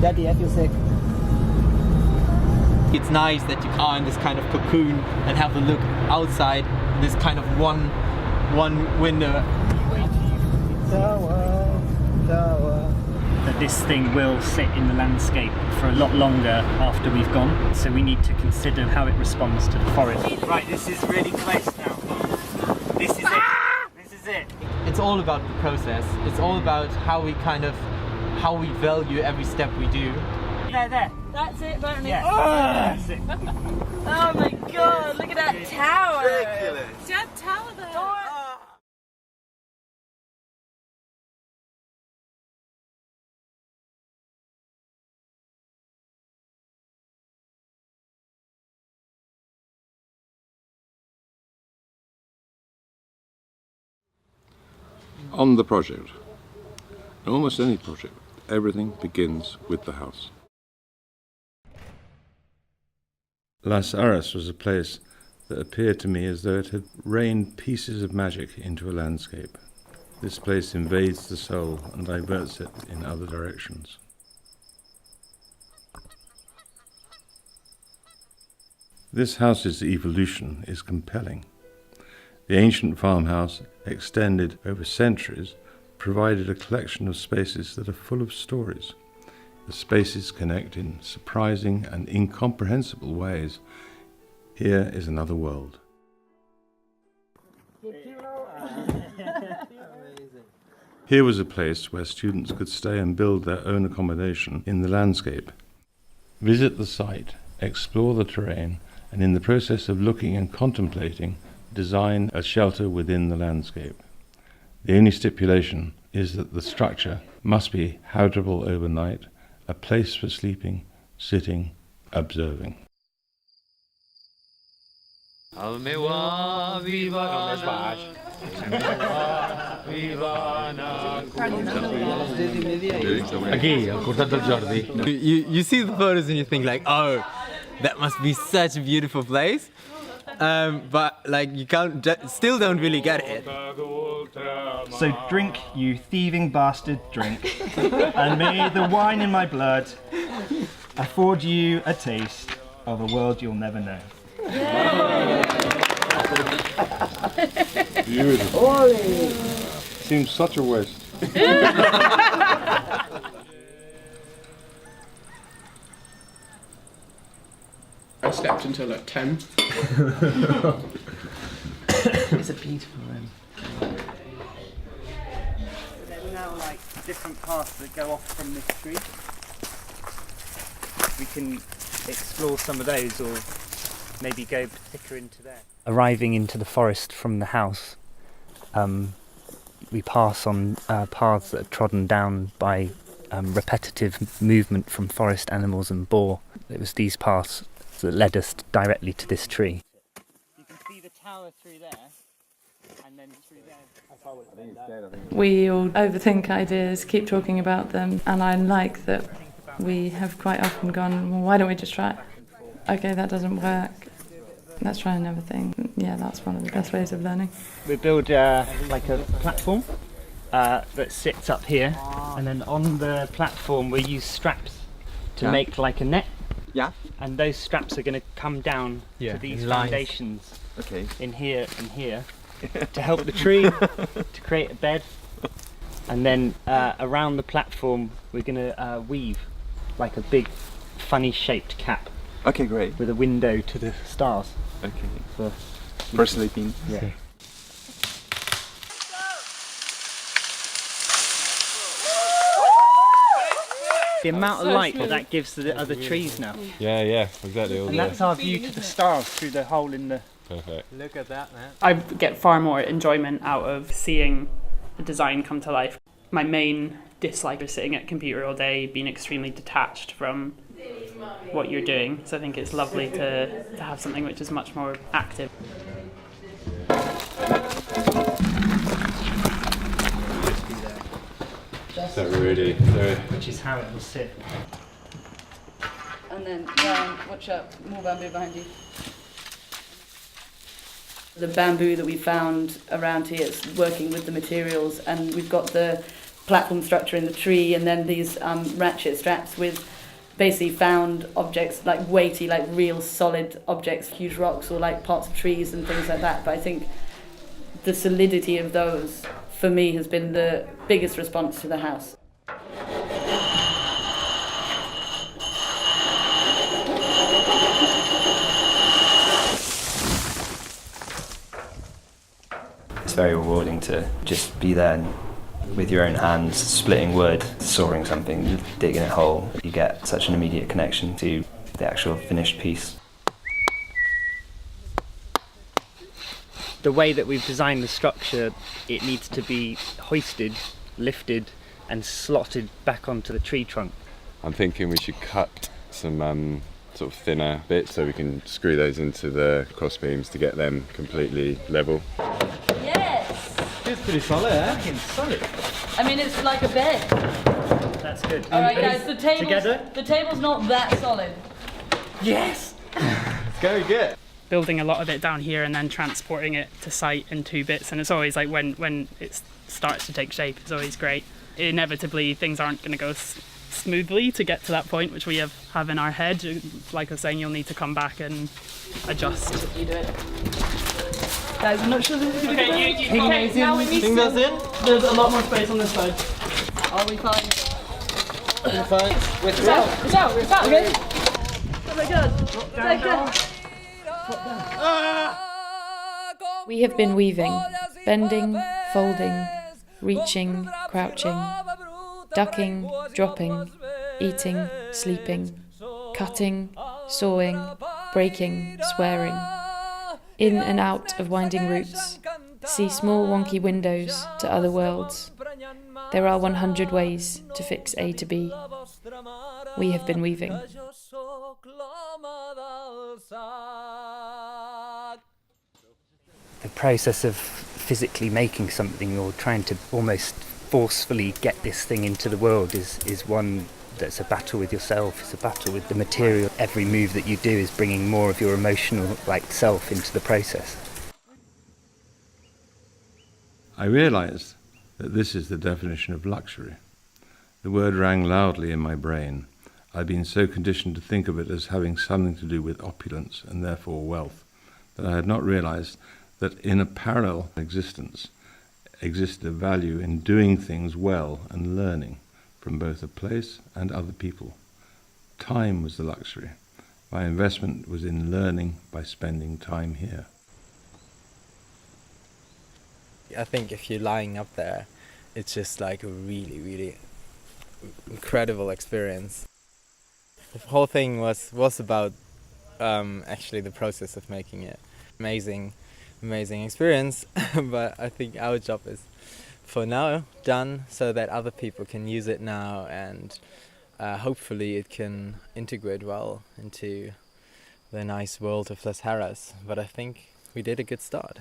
Daddy, I feel sick. It's nice that you are in this kind of cocoon and have a look outside, this kind of one window. That this thing will sit in the landscape for a lot longer after we've gone, so we need to consider how it responds to the forest. Right, this is really close now. This is it. This is it. It's all about the process. It's all about how we value every step we do. There. That's it, Bernie. Yeah. That's it. Oh my god, look at that tower! Ridiculous. See that tower there? On the project, almost any project, everything begins with the house. Las Heras was a place that appeared to me as though it had rained pieces of magic into a landscape. This place invades the soul and diverts it in other directions. This house's evolution is compelling. The ancient farmhouse, extended over centuries, provided a collection of spaces that are full of stories. The spaces connect in surprising and incomprehensible ways. Here is another world. Here was a place where students could stay and build their own accommodation in the landscape. Visit the site, explore the terrain, and in the process of looking and contemplating, design a shelter within the landscape. The only stipulation is that the structure must be habitable overnight, a place for sleeping, sitting, observing. Aquí, al costat del Jordi. You see the photos and you think like, oh, that must be such a beautiful place. But like you still don't really get it. So drink, you thieving bastard, drink. And may the wine in my blood afford you a taste of a world you'll never know. Beautiful. Seems such a waste. I slept until like 10. It's a beautiful room. There's now like different paths that go off from this tree. We can explore some of those or maybe go thicker into there. Arriving into the forest from the house, we pass on paths that are trodden down by repetitive movement from forest animals and boar. It was these paths that led us directly to this tree. You can see the tower through there, and then through there. We all overthink ideas, keep talking about them, and I like that we have quite often gone, well, why don't we just try it? Okay, that doesn't work. Let's try another thing. Yeah, that's one of the best ways of learning. We build like a platform that sits up here, and then on the platform we use straps to make like a net. Yeah. And those straps are going to come down to these foundations in here and here to help the tree to create a bed. And then around the platform we're going to weave like a big funny shaped cap. Okay, great. With a window to the stars. Okay. For sleeping. Yeah. The amount of light that gives to the other trees now. Yeah, exactly. And that's our view to the stars through the hole in the... Perfect. Look at that, man. I get far more enjoyment out of seeing the design come to life. My main dislike is sitting at a computer all day, being extremely detached from what you're doing. So I think it's lovely to have something which is much more active. So really, Which is how it will sit. And then, watch out, more bamboo behind you. The bamboo that we found around here is working with the materials, and we've got the platform structure in the tree, and then these ratchet straps with basically found objects like weighty, like real solid objects, huge rocks or like parts of trees and things like that. But I think the solidity of those, for me, has been the biggest response to the house. It's very rewarding to just be there and with your own hands, splitting wood, sawing something, digging a hole. You get such an immediate connection to the actual finished piece. The way that we've designed the structure, it needs to be hoisted, lifted and slotted back onto the tree trunk. I'm thinking we should cut some sort of thinner bits so we can screw those into the cross beams to get them completely level. It's pretty solid, eh? Fucking solid. I mean, it's like a bed. That's good. Alright guys, the table's not that solid. Yes! It's going good. Building a lot of it down here and then transporting it to site in 2 bits, and it's always like when it starts to take shape, it's always great. Inevitably things aren't going to go smoothly to get to that point which we have in our head. Like I was saying, you'll need to come back and adjust. You do it. Guys, I'm not sure this is going to be good. Okay, now we need to... There's a lot more space on this side. Are we fine? We're fine. It's out. Okay. Oh my god. We have been weaving, bending, folding, reaching, crouching, ducking, dropping, eating, sleeping, cutting, sawing, breaking, swearing. In and out of winding routes, see small wonky windows to other worlds. There are 100 ways to fix A to B. We have been weaving. The process of physically making something or trying to almost forcefully get this thing into the world is one that's a battle with yourself, it's a battle with the material. Every move that you do is bringing more of your emotional self into the process. I realised that this is the definition of luxury. The word rang loudly in my brain. I'd been so conditioned to think of it as having something to do with opulence and therefore wealth, that I had not realised that in a parallel existence existed a value in doing things well and learning from both a place and other people. Time was the luxury. My investment was in learning by spending time here. I think if you're lying up there, it's just like a really, really incredible experience. The whole thing was about actually the process of making it. Amazing experience, but I think our job is for now done so that other people can use it now, and hopefully it can integrate well into the nice world of Las Heras. But I think we did a good start.